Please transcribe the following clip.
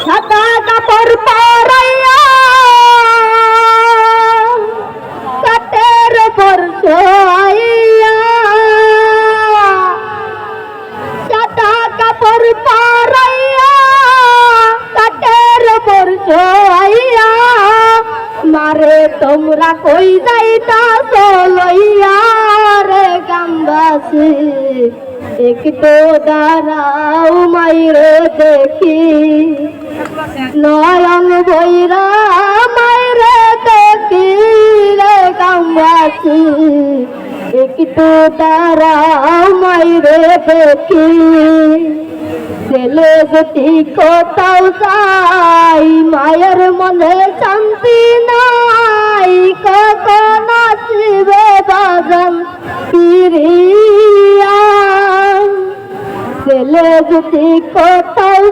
সাদা কাপড় পরাইয়া কাটের উপর শোয়াইয়া, সাদা কাপড় পরাইয়া কাটের উপর শোয়াইয়া, মারে তোমরা কই যাইতা চলইয়া রে গ্রামবাসী, একটু দাঁড়াও মাইরে দেখি, নয়ন বৈরা মাইরে দেখি রে গ্রামবাসী, একটু দাঁড়াও মাইরে দেখি। ছেলে যদি কোথাও যাই মায়ের মনে শান্তি নাই, কখন আসবে বাজান ফিরিয়া। ছেলে যদি কোথাও